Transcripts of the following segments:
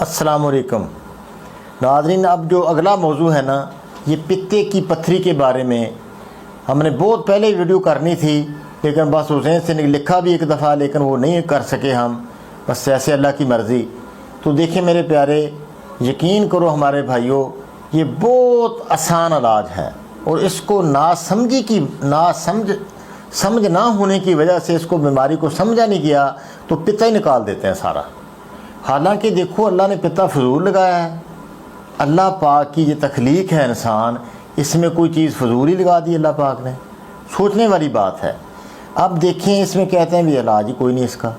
السلام علیکم ناظرین، اب جو اگلا موضوع ہے نا، یہ پتے کی پتھری کے بارے میں ہم نے بہت پہلے ویڈیو کرنی تھی، لیکن بس حسین سے لکھا بھی ایک دفعہ، لیکن وہ نہیں کر سکے ہم، بس ایسے اللہ کی مرضی۔ تو دیکھیں میرے پیارے، یقین کرو ہمارے بھائیوں، یہ بہت آسان علاج ہے، اور اس کو سمجھ نہ ہونے کی وجہ سے اس کو بیماری کو سمجھا نہیں گیا تو پتا ہی نکال دیتے ہیں سارا۔ حالانکہ دیکھو، اللہ نے پتا فضول لگایا ہے۔ اللہ پاک کی یہ تخلیق ہے انسان، اس میں کوئی چیز فضول ہی لگا دی اللہ پاک نے، سوچنے والی بات ہے۔ اب دیکھیں، اس میں کہتے ہیں بھی علاج ہی کوئی نہیں اس کا،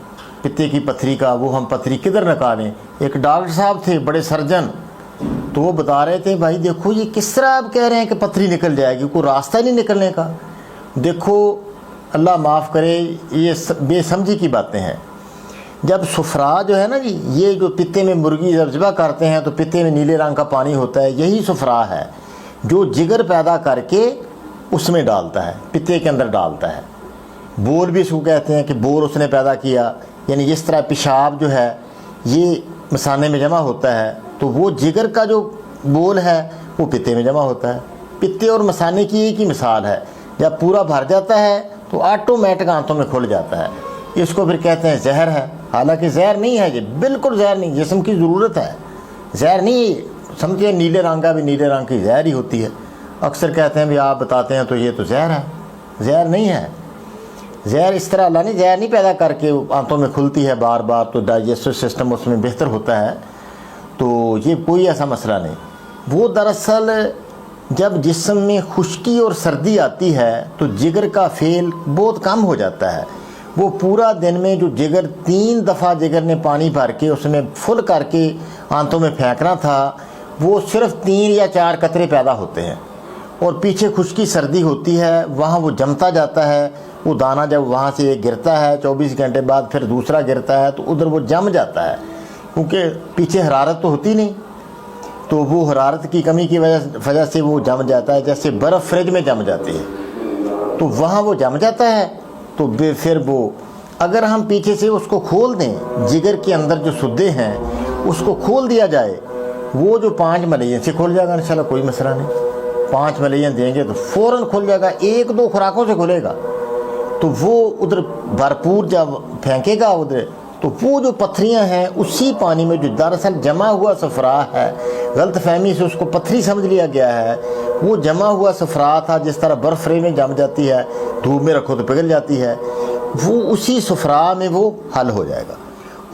پتے کی پتھری کا۔ وہ ہم پتھری کدھر نکالیں؟ ایک ڈاکٹر صاحب تھے، بڑے سرجن، تو وہ بتا رہے تھے بھائی دیکھو یہ کس طرح آپ کہہ رہے ہیں کہ پتھری نکل جائے گی، کوئی راستہ نہیں نکلنے کا۔ دیکھو اللہ معاف کرے، یہ بے سمجھی کی باتیں ہیں۔ جب سفرا جو ہے نا جی، یہ جو پتے میں مرغی جب ذبح کرتے ہیں تو پتے میں نیلے رنگ کا پانی ہوتا ہے، یہی سفرا ہے جو جگر پیدا کر کے اس میں ڈالتا ہے، پتے کے اندر ڈالتا ہے۔ بول بھی اس کو کہتے ہیں کہ بول اس نے پیدا کیا، یعنی جس طرح پیشاب جو ہے یہ مثانے میں جمع ہوتا ہے، تو وہ جگر کا جو بول ہے وہ پتے میں جمع ہوتا ہے۔ پتے اور مثانے کی ایک ہی مثال ہے، جب پورا بھر جاتا ہے تو آٹومیٹک آنتوں میں کھل جاتا ہے۔ اس کو پھر کہتے ہیں زہر ہے، حالانکہ زہر نہیں ہے، یہ بالکل زہر نہیں، جسم کی ضرورت ہے، زہر نہیں۔ سمجھے نیلے رنگ کا بھی نیلے رنگ کی زہر ہی ہوتی ہے۔ اکثر کہتے ہیں بھی آپ بتاتے ہیں تو یہ تو زہر ہے، زہر نہیں ہے۔ زہر اس طرح اللہ نے زہر نہیں پیدا کر کے آنتوں میں کھلتی ہے بار بار تو ڈائجسٹو سسٹم اس میں بہتر ہوتا ہے، تو یہ کوئی ایسا مسئلہ نہیں۔ وہ دراصل جب جسم میں خشکی اور سردی آتی ہے تو جگر کا فعل بہت کم ہو جاتا ہے۔ وہ پورا دن میں جو جگر 3 دفعہ جگر نے پانی بھر کے اس میں فل کر کے آنتوں میں پھینکنا تھا، وہ صرف 3 یا 4 قطرے پیدا ہوتے ہیں، اور پیچھے خشکی سردی ہوتی ہے، وہاں وہ جمتا جاتا ہے۔ وہ دانہ جب وہاں سے ایک گرتا ہے 24 گھنٹے بعد پھر دوسرا گرتا ہے تو ادھر وہ جم جاتا ہے، کیونکہ پیچھے حرارت تو ہوتی نہیں، تو وہ حرارت کی کمی کی وجہ سے وہ جم جاتا ہے، جیسے برف فریج میں جم جاتی ہے، تو وہاں وہ جم جاتا ہے۔ تو پھر وہ اگر ہم پیچھے سے اس کو کھول دیں، جگر کے اندر جو سدے ہیں اس کو کھول دیا جائے، وہ جو 5 ملین سے کھل جائے گا انشاءاللہ، کوئی مسئلہ نہیں۔ 5 ملین دیں گے تو فوراً کھل جائے گا، 1-2 خوراکوں سے کھلے گا، تو وہ ادھر بھرپور جب پھینکے گا ادھر، تو وہ جو پتھریاں ہیں اسی پانی میں جو دراصل جمع ہوا صفرا ہے، غلط فہمی سے اس کو پتھری سمجھ لیا گیا ہے، وہ جمع ہوا صفرا تھا، جس طرح برف ری میں جم جاتی ہے، دھوپ میں رکھو تو پگھل جاتی ہے، وہ اسی صفرا میں وہ حل ہو جائے گا،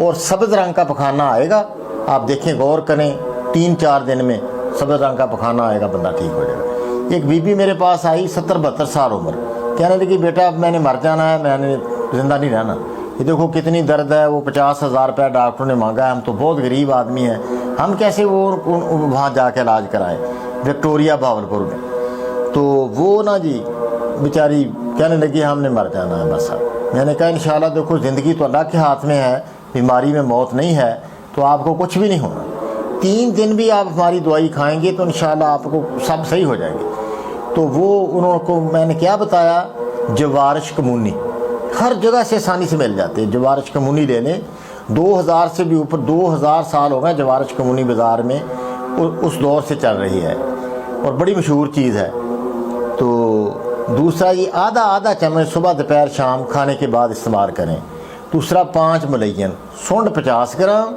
اور سبز رنگ کا پخانہ آئے گا۔ آپ دیکھیں، غور کریں، 3-4 دن میں سبز رنگ کا پخانہ آئے گا، بندہ ٹھیک ہو جائے گا۔ ایک بی بی میرے پاس آئی، 70-72 سال عمر، کہنے لگی بیٹا اب میں نے مر جانا ہے، میں نے زندہ نہیں رہنا۔ یہ دیکھو کتنی درد ہے، وہ 50,000 روپیہ ڈاکٹروں نے مانگا ہے، ہم تو بہت غریب آدمی ہیں، ہم کیسے وہ وہاں جا کے علاج کرائیں وکٹوریا بھاولپور میں۔ تو وہ نا جی بیچاری کہنے لگی ہم نے مر جانا ہے بس۔ میں نے کہا انشاءاللہ دیکھو زندگی تو اللہ کے ہاتھ میں ہے، بیماری میں موت نہیں ہے، تو آپ کو کچھ بھی نہیں ہونا، 3 دن بھی آپ ہماری دوائی کھائیں گے تو انشاءاللہ آپ کو سب صحیح ہو جائیں گے۔ تو وہ انہوں کو میں نے کیا بتایا، جوارش کمونی ہر جگہ سے آسانی سے مل جاتے ہیں، جوارش کمونی لے لیں، 2000 سے بھی اوپر، 2000 سال ہو گئے جوارش کمونی بازار میں، اس دور سے چل رہی ہے اور بڑی مشہور چیز ہے۔ تو دوسرا یہ آدھا چمچ صبح دوپہر شام کھانے کے بعد استعمال کریں۔ دوسرا 5 ملین، سونڈ 50 گرام،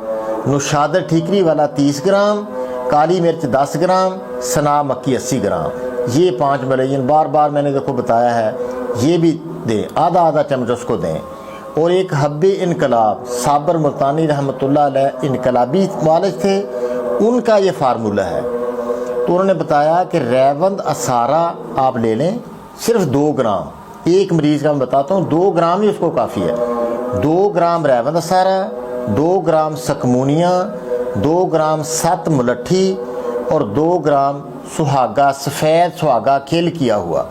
نوشادر ٹھیکری والا 30 گرام، کالی مرچ 10 گرام، سنا مکی 80 گرام، یہ 5 ملین بار بار میں نے دیکھو بتایا ہے، یہ بھی دیں، آدھا چمچ اس کو دیں۔ اور ایک حب انقلاب، صابر ملتانی رحمۃ اللہ علیہ انقلابی معالج تھے، ان کا یہ فارمولہ ہے۔ تو انہوں نے بتایا کہ ریوند اسارہ آپ لے لیں، صرف 2 گرام، ایک مریض کا میں بتاتا ہوں 2 گرام ہی اس کو کافی ہے۔ 2 گرام ریوند اسارہ، 2 گرام سکمونیا، 2 گرام 7 ملٹھی، اور 2 گرام سہاگا، سفید سہاگا کھل کیا ہوا،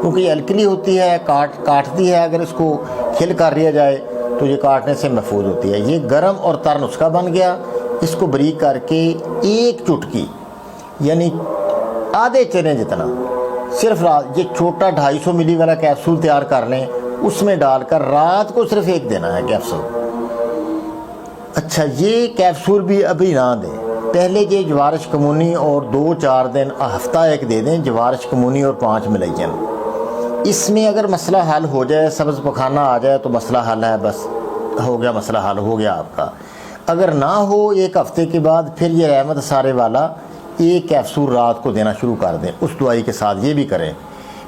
کیونکہ یہ الکلی ہوتی ہے، کاٹتی ہے، اگر اس کو کھل کر لیا جائے تو یہ کاٹنے سے محفوظ ہوتی ہے۔ یہ گرم اور تر نسخہ بن گیا۔ اس کو بریک کر کے 1 چٹکی، یعنی آدھے چنے جتنا، صرف رات، یہ چھوٹا 250 ملی والا کیپسول تیار کر لیں، اس میں ڈال کر رات کو صرف 1 دینا ہے کیپسول۔ اچھا یہ کیپسول بھی ابھی نہ دیں، پہلے یہ جوارش کمونی اور 2-4 دن ہفتہ ایک دے دیں، جوارش کمونی اور 5 ملین۔ اس میں اگر مسئلہ حل ہو جائے، سبز پخانہ آ جائے تو مسئلہ حل ہے، بس ہو گیا، مسئلہ حل ہو گیا آپ کا۔ اگر نہ ہو 1 ہفتے کے بعد پھر یہ رحمت سارے والا 1 کیپسول رات کو دینا شروع کر دیں، اس دوائی کے ساتھ یہ بھی کریں۔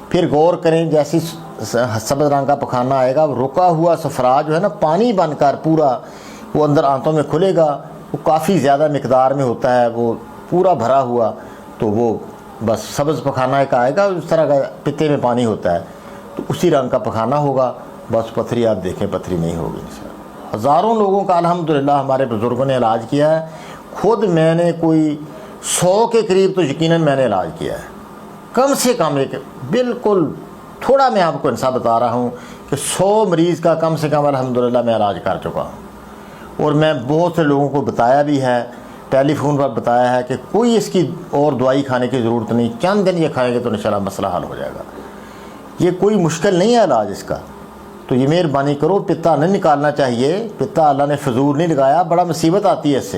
پھر غور کریں، جیسی سبز رنگ کا پخانہ آئے گا، رکا ہوا صفرا جو ہے نا پانی بن کر پورا وہ اندر آنتوں میں کھلے گا، وہ کافی زیادہ مقدار میں ہوتا ہے، وہ پورا بھرا ہوا، تو وہ بس سبز پخانہ ایک آئے گا، اس طرح کا پتے میں پانی ہوتا ہے تو اسی رنگ کا پخانہ ہوگا، بس پتھری آپ دیکھیں پتھری نہیں ہوگی انشاءاللہ۔ ہزاروں لوگوں کا الحمدللہ ہمارے بزرگوں نے علاج کیا ہے، خود میں نے کوئی 100 کے قریب تو یقیناً میں نے علاج کیا ہے، کم سے کم ایک بالکل تھوڑا میں آپ کو انصاف بتا رہا ہوں کہ 100 مریض کا کم سے کم الحمدللہ میں علاج کر چکا ہوں، اور میں بہت سے لوگوں کو بتایا بھی ہے، ٹیلی فون پر بتایا ہے کہ کوئی اس کی اور دوائی کھانے کی ضرورت نہیں، چند دن یہ کھائیں گے تو انشاءاللہ مسئلہ حل ہو جائے گا، یہ کوئی مشکل نہیں ہے علاج اس کا۔ تو یہ مہربانی کرو، پتا نہیں نکالنا چاہیے، پتا اللہ نے فضول نہیں لگایا، بڑا مصیبت آتی ہے اس سے،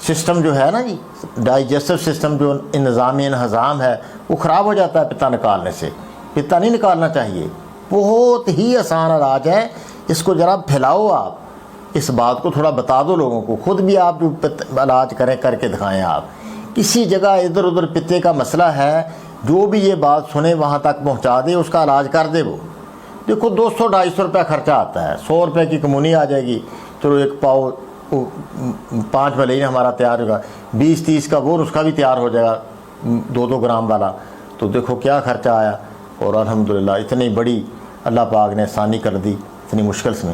سسٹم جو ہے نا جی ڈائجسٹو سسٹم جو نظام انہضام ہے وہ خراب ہو جاتا ہے پتا نکالنے سے، پتا نہیں نکالنا چاہیے، بہت ہی آسان علاج ہے، اس کو ذرا پھیلاؤ، آپ اس بات کو تھوڑا بتا دو لوگوں کو، خود بھی آپ جو علاج کریں کر کے دکھائیں، آپ کسی جگہ ادھر ادھر پتے کا مسئلہ ہے، جو بھی یہ بات سنے وہاں تک پہنچا دے، اس کا علاج کر دے۔ وہ دیکھو 200-250 روپے خرچہ آتا ہے، 100 روپے کی کمونی آ جائے گی، چلو 1 پاؤ 5 ملین ہمارا تیار ہوگا، 20-30 کا وہ نسخہ بھی تیار ہو جائے گا 2-2 گرام والا، تو دیکھو کیا خرچہ آیا، اور الحمدللہ اتنی بڑی اللہ پاک نے آسانی کر دی اتنی مشکل میں۔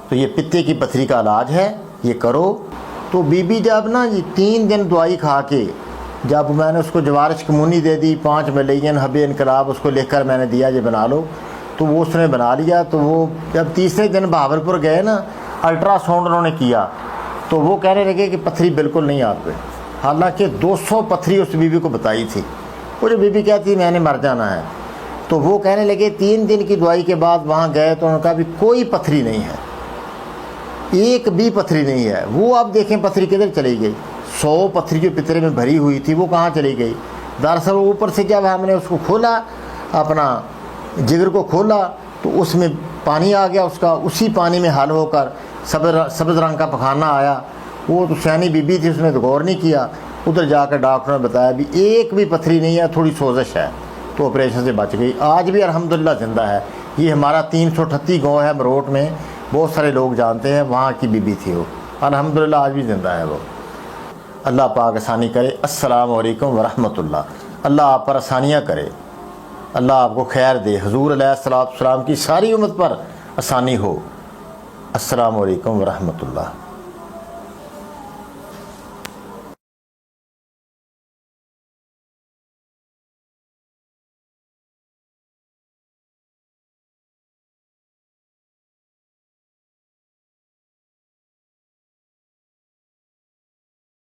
تو یہ پتے کی پتھری کا علاج ہے، یہ کرو۔ تو بی بی جب نا یہ 3 دن دوائی کھا کے، جب میں نے اس کو جوارش کمونی دے دی 5 ملین حب انقلاب، اس کو لکھ کر میں نے دیا یہ بنا لو، تو وہ اس نے بنا لیا۔ تو وہ جب تیسرے دن بہاولپور گئے نا، الٹرا ساؤنڈ انہوں نے کیا تو وہ کہنے لگے کہ پتھری بالکل نہیں آپ پہ، حالانکہ 200 پتھری اس بی بی کو بتائی تھی، وہ جو بی بی کہتی میں نے مر جانا ہے، تو وہ کہنے لگے 3 دن کی دوائی کے بعد وہاں گئے تو انہوں نے کہا بھی کوئی پتھری نہیں ہے، ایک بھی پتھری نہیں ہے۔ وہ آپ دیکھیں پتھری کدھر چلی گئی، 100 پتھری جو پترے میں بھری ہوئی تھی وہ کہاں چلی گئی؟ دراصل اوپر سے جب ہم نے اس کو کھولا، اپنا جگر کو کھولا تو اس میں پانی آ گیا اس کا، اسی پانی میں حل ہو کر سبز رنگ کا پخانہ آیا۔ وہ تو سیانی بی بی تھی، اس نے تو غور نہیں کیا، ادھر جا کر ڈاکٹر نے بتایا بھی ایک بھی پتھری نہیں ہے، تھوڑی سوزش ہے، تو آپریشن سے بچ گئی، آج بھی الحمدللہ زندہ ہے۔ یہ ہمارا 338 گاؤں ہے مروٹ میں، بہت سارے لوگ جانتے ہیں، وہاں کی بی بی تھی وہ، الحمدللہ آج بھی زندہ ہے وہ۔ اللہ پاک آسانی کرے۔ السلام علیکم ورحمۃ اللہ۔ اللہ آپ پر آسانیاں کرے، اللہ آپ کو خیر دے، حضور علیہ الصلوۃ والسلام کی ساری امت پر آسانی ہو۔ السلام علیکم ورحمۃ اللہ۔